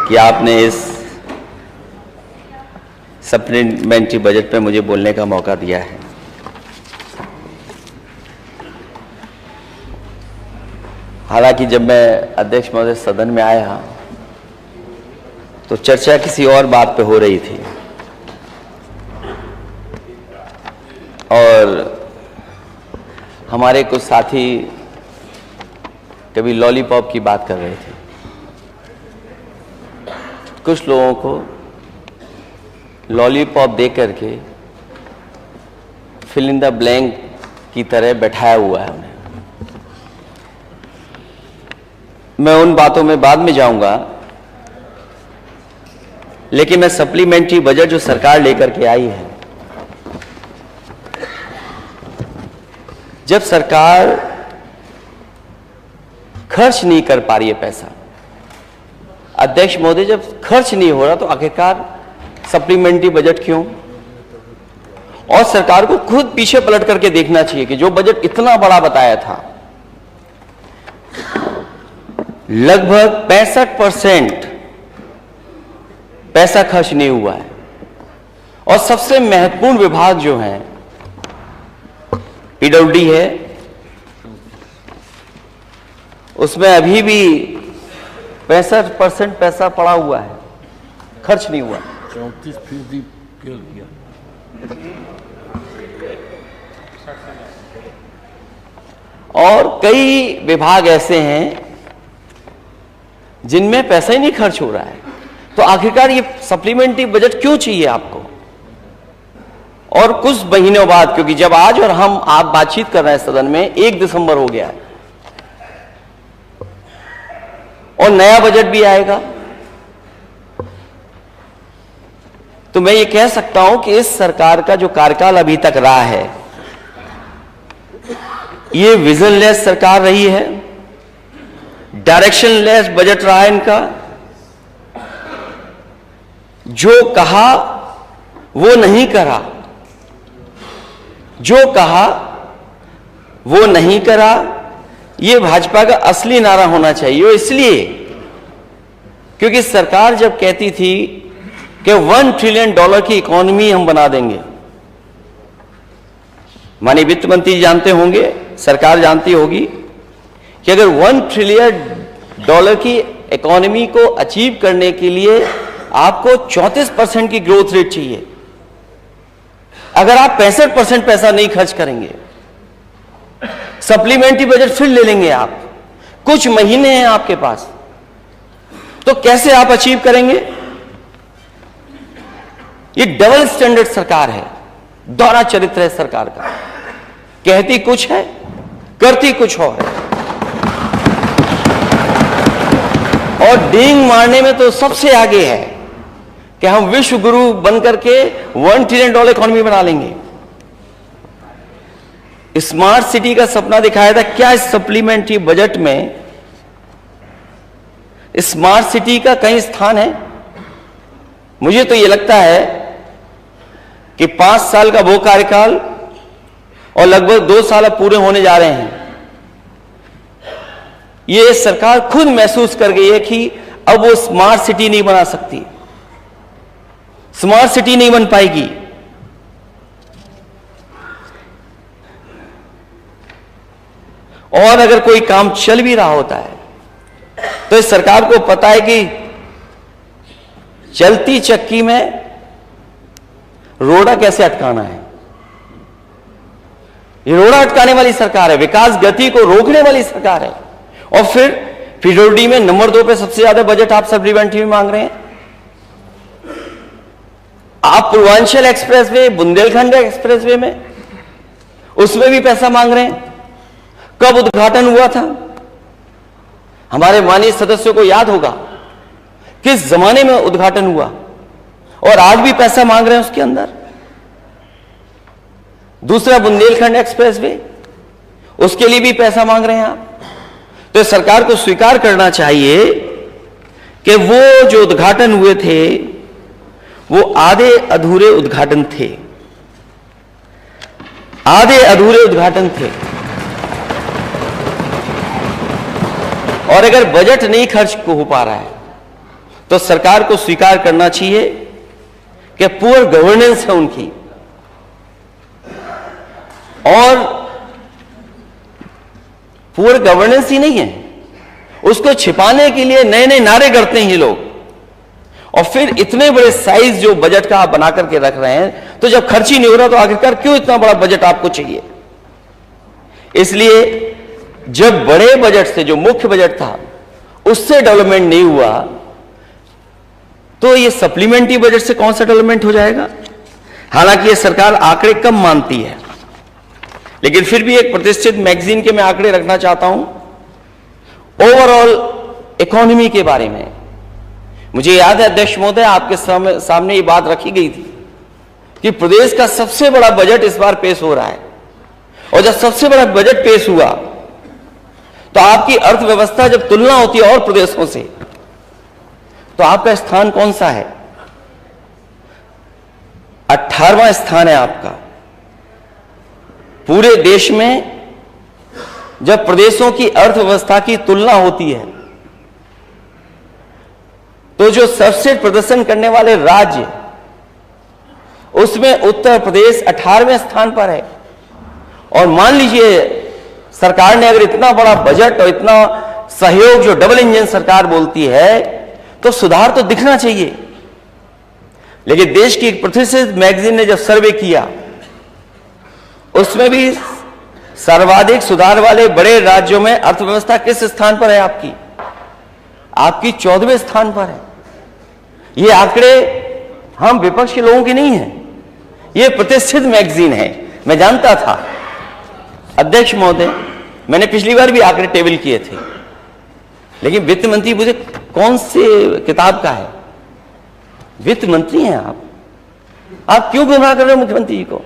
कि आपने इस सप्लीमेंट्री बजट पे मुझे बोलने का मौका दिया है। हालांकि जब मैं अध्यक्ष महोदय सदन में आया तो चर्चा किसी और बात पे हो रही थी और हमारे कुछ साथी कभी लॉलीपॉप की बात कर रहे थे। कुछ लोगों को लॉलीपॉप दे करके फिल इन द ब्लैंक की तरह बैठाया हुआ है उन्हें। मैं उन बातों में बाद में जाऊंगा, लेकिन मैं सप्लीमेंट्री बजट जो सरकार लेकर के आई है, जब सरकार खर्च नहीं कर पा रही है पैसा, अध्यक्ष महोदय जब खर्च नहीं हो रहा तो आखिरकार सप्लीमेंट्री बजट क्यों? और सरकार को खुद पीछे पलट करके देखना चाहिए कि जो बजट इतना बड़ा बताया था, लगभग 65% पैसा खर्च नहीं हुआ है। और सबसे महत्वपूर्ण विभाग जो है पीडब्ल्यूडी है, उसमें अभी भी 65% पैसा पड़ा हुआ है, खर्च नहीं हुआ। 34% क्यों किया? और कई विभाग ऐसे हैं जिनमें पैसा ही नहीं खर्च हो रहा है। तो आखिरकार ये सप्लीमेंट्री बजट क्यों चाहिए आपको? और कुछ महीनों बाद, क्योंकि जब आज और हम आप बातचीत कर रहे हैं सदन में 1 दिसंबर हो गया है और नया बजट भी आएगा, तो मैं ये कह सकता हूं कि इस सरकार का जो कार्यकाल अभी तक रहा है, ये विजनलेस सरकार रही है, डायरेक्शनलेस बजट रहा है इनका। जो कहा वो नहीं करा, जो कहा वो नहीं करा, ये भाजपा का असली नारा होना चाहिए। इसलिए क्योंकि सरकार जब कहती थी कि $1 ट्रिलियन की इकोनॉमी हम बना देंगे, माननीय वित्त मंत्री जानते होंगे, सरकार जानती होगी कि अगर $1 ट्रिलियन की इकोनॉमी को अचीव करने के लिए आपको 34% की ग्रोथ रेट चाहिए। अगर आप 65% पैसा नहीं खर्च करेंगे, सप्लीमेंट्री बजट फिर ले लेंगे आप, कुछ महीने हैं आपके पास, तो कैसे आप अचीव करेंगे? ये डबल स्टैंडर्ड सरकार है, दोहरा चरित्र है सरकार का, कहती कुछ है करती कुछ और है। और डींग मारने में तो सबसे आगे है कि हम विश्व गुरु बनकर के $1 ट्रिलियन इकोनॉमी बना लेंगे। स्मार्ट सिटी का सपना दिखाया था, क्या इस सप्लीमेंट्री बजट में स्मार्ट सिटी का कहीं स्थान है? मुझे तो यह लगता है कि 5 साल का वो कार्यकाल और लगभग 2 साल अब पूरे होने जा रहे हैं, ये सरकार खुद महसूस कर गई है कि अब वो स्मार्ट सिटी नहीं बना सकती, स्मार्ट सिटी नहीं बन पाएगी। और अगर कोई काम चल भी रहा होता है तो इस सरकार को पता है कि चलती चक्की में रोड़ा कैसे अटकाना है। ये रोड़ा अटकाने वाली सरकार है, विकास गति को रोकने वाली सरकार है। और फिर पीडब्ल्यूडी में नंबर 2 पे सबसे ज्यादा बजट आप सप्लीमेंट्री में मांग रहे हैं। आप पूर्वांचल एक्सप्रेसवे, बुंदेलखंड एक्सप्रेसवे में, उसमें भी पैसा मांग रहे हैं। कब उद्घाटन हुआ था? हमारे माननीय सदस्यों को याद होगा किस जमाने में उद्घाटन हुआ, और आज भी पैसा मांग रहे हैं उसके अंदर। दूसरा बुंदेलखंड एक्सप्रेसवे, उसके लिए भी पैसा मांग रहे हैं आप। तो सरकार को स्वीकार करना चाहिए कि वो जो उद्घाटन हुए थे वो आधे अधूरे उद्घाटन थे, आधे अधूरे उद्घाटन थे। और अगर बजट नहीं खर्च हो पा रहा है तो सरकार को स्वीकार करना चाहिए कि पुअर गवर्नेंस है उनकी, और पुअर गवर्नेंस ही नहीं है, उसको छिपाने के लिए नए नए नारे करते हैं ये लोग, और फिर इतने बड़े साइज जो बजट का आप बना करके रख रहे हैं, तो जब खर्च ही नहीं हो रहा तो आखिरकार क्यों इतना बड़ा बजट आपको चाहिए। इसलिए जब बड़े बजट से, जो मुख्य बजट था, उससे डेवलपमेंट नहीं हुआ, तो ये सप्लीमेंट्री बजट से कौन सा डेवलपमेंट हो जाएगा। हालांकि ये सरकार आंकड़े कम मानती है, लेकिन फिर भी एक प्रतिष्ठित मैगजीन के मैं आंकड़े रखना चाहता हूं ओवरऑल इकोनॉमी के बारे में। मुझे याद है अध्यक्ष महोदय, आपके सामने ये बात रखी गई थी कि प्रदेश का सबसे बड़ा बजट इस बार पेश हो रहा है, और जब सबसे बड़ा बजट पेश हुआ तो आपकी अर्थव्यवस्था जब तुलना होती है और प्रदेशों से, तो आपका स्थान कौन सा है? 18वां स्थान है आपका पूरे देश में। जब प्रदेशों की अर्थव्यवस्था की तुलना होती है तो जो सर्वश्रेष्ठ प्रदर्शन करने वाले राज्य, उसमें उत्तर प्रदेश 18वें स्थान पर है। और मान लीजिए सरकार ने अगर इतना बड़ा बजट और इतना सहयोग, जो डबल इंजन सरकार बोलती है, तो सुधार तो दिखना चाहिए। लेकिन देश की एक प्रतिष्ठित मैगजीन ने जब सर्वे किया, उसमें भी सर्वाधिक सुधार वाले बड़े राज्यों में अर्थव्यवस्था किस स्थान पर है आपकी? आपकी 14वें स्थान पर है। ये आंकड़े हम विपक्ष के लोगों के नहीं हैं, ये प्रतिष्ठित मैगजीन है। मैं जानता था अध्यक्ष महोदय, मैंने पिछली बार भी आंकड़े टेबल किए थे, लेकिन वित्त मंत्री मुझे कौन से किताब का है? वित्त मंत्री हैं आप क्यों गुमराह कर रहे हो मुख्यमंत्री जी को?